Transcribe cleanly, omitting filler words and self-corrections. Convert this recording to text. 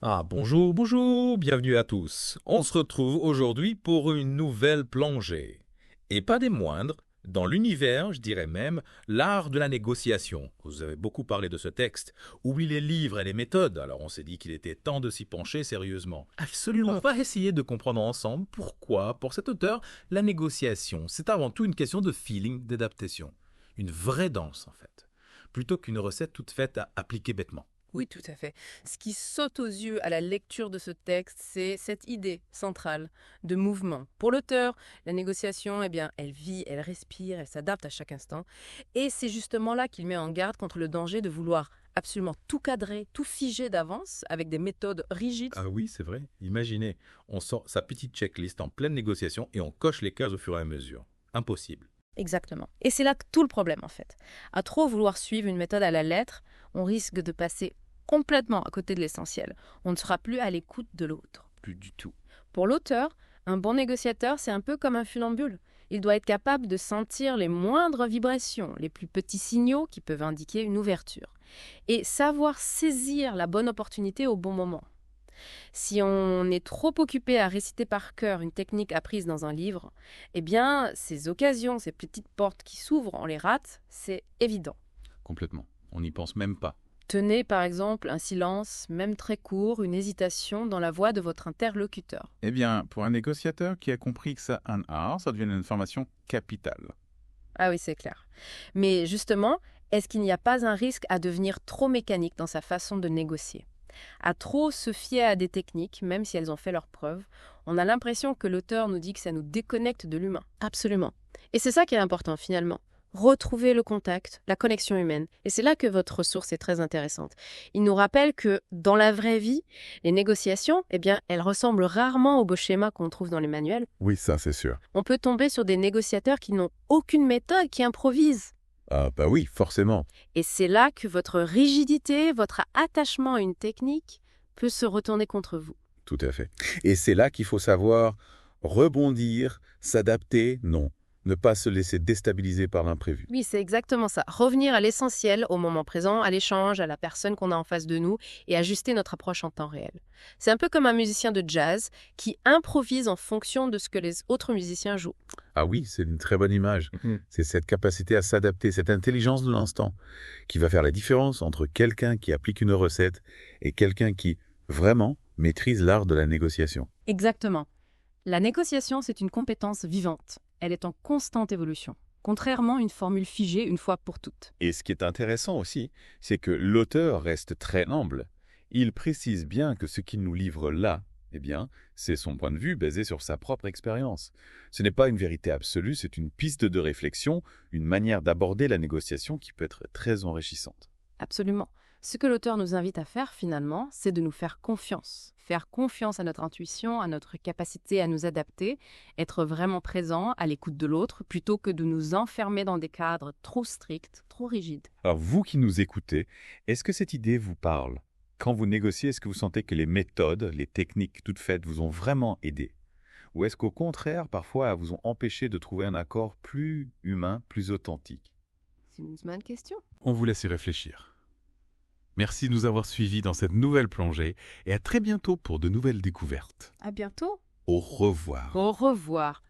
Ah, bonjour, bonjour, bienvenue à tous. On se retrouve aujourd'hui pour une nouvelle plongée. Et pas des moindres, dans l'univers, je dirais même, l'art de la négociation. Vous avez beaucoup parlé de ce texte. Oublie les livres et les méthodes, alors on s'est dit qu'il était temps de s'y pencher sérieusement. Absolument. On va essayer de comprendre ensemble pourquoi, pour cet auteur, la négociation, c'est avant tout une question de feeling, d'adaptation. Une vraie danse, en fait. Plutôt qu'une recette toute faite à appliquer bêtement. Oui, tout à fait. Ce qui saute aux yeux à la lecture de ce texte, c'est cette idée centrale de mouvement. Pour l'auteur, la négociation, eh bien, elle vit, elle respire, elle s'adapte à chaque instant. Et c'est justement là qu'il met en garde contre le danger de vouloir absolument tout cadrer, tout figer d'avance avec des méthodes rigides. Ah oui, c'est vrai. Imaginez, on sort sa petite checklist en pleine négociation et on coche les cases au fur et à mesure. Impossible. Exactement. Et c'est là que tout le problème, en fait. À trop vouloir suivre une méthode à la lettre, on risque de passer complètement à côté de l'essentiel. On ne sera plus à l'écoute de l'autre. Plus du tout. Pour l'auteur, un bon négociateur, c'est un peu comme un funambule. Il doit être capable de sentir les moindres vibrations, les plus petits signaux qui peuvent indiquer une ouverture, et savoir saisir la bonne opportunité au bon moment. Si on est trop occupé à réciter par cœur une technique apprise dans un livre, eh bien, ces occasions, ces petites portes qui s'ouvrent, on les rate, c'est évident. Complètement. On n'y pense même pas. Tenez par exemple un silence, même très court, une hésitation dans la voix de votre interlocuteur. Eh bien, pour un négociateur qui a compris que c'est un art, ça devient une information capitale. Ah oui, c'est clair. Mais justement, est-ce qu'il n'y a pas un risque à devenir trop mécanique dans sa façon de négocier? À trop se fier à des techniques, même si elles ont fait leurs preuves, on a l'impression que l'auteur nous dit que ça nous déconnecte de l'humain. Absolument. Et c'est ça qui est important finalement. Retrouver le contact, la connexion humaine. Et c'est là que votre ressource est très intéressante. Il nous rappelle que dans la vraie vie, les négociations, eh bien, elles ressemblent rarement aux beaux schémas qu'on trouve dans les manuels. Oui, ça c'est sûr. On peut tomber sur des négociateurs qui n'ont aucune méthode, qui improvisent. Ah bah oui, forcément. Et c'est là que votre rigidité, votre attachement à une technique peut se retourner contre vous. Tout à fait. Et c'est là qu'il faut savoir rebondir, s'adapter, non. Ne pas se laisser déstabiliser par l'imprévu. Oui, c'est exactement ça. Revenir à l'essentiel, au moment présent, à l'échange, à la personne qu'on a en face de nous et ajuster notre approche en temps réel. C'est un peu comme un musicien de jazz qui improvise en fonction de ce que les autres musiciens jouent. Ah oui, c'est une très bonne image. Mhm. C'est cette capacité à s'adapter, cette intelligence de l'instant, qui va faire la différence entre quelqu'un qui applique une recette et quelqu'un qui, vraiment, maîtrise l'art de la négociation. Exactement. La négociation, c'est une compétence vivante. Elle est en constante évolution. Contrairement à une formule figée une fois pour toutes. Et ce qui est intéressant aussi, c'est que l'auteur reste très humble. Il précise bien que ce qu'il nous livre là, eh bien, c'est son point de vue basé sur sa propre expérience. Ce n'est pas une vérité absolue, c'est une piste de réflexion, une manière d'aborder la négociation qui peut être très enrichissante. Absolument. Ce que l'auteur nous invite à faire finalement, c'est de nous faire confiance. Faire confiance à notre intuition, à notre capacité à nous adapter, être vraiment présent à l'écoute de l'autre, plutôt que de nous enfermer dans des cadres trop stricts, trop rigides. Alors vous qui nous écoutez, est-ce que cette idée vous parle? Quand vous négociez, est-ce que vous sentez que les méthodes, les techniques toutes faites vous ont vraiment aidé? Ou est-ce qu'au contraire, parfois, elles vous ont empêché de trouver un accord plus humain, plus authentique? C'est une bonne question. On vous laisse y réfléchir. Merci de nous avoir suivis dans cette nouvelle plongée et à très bientôt pour de nouvelles découvertes. À bientôt. Au revoir. Au revoir.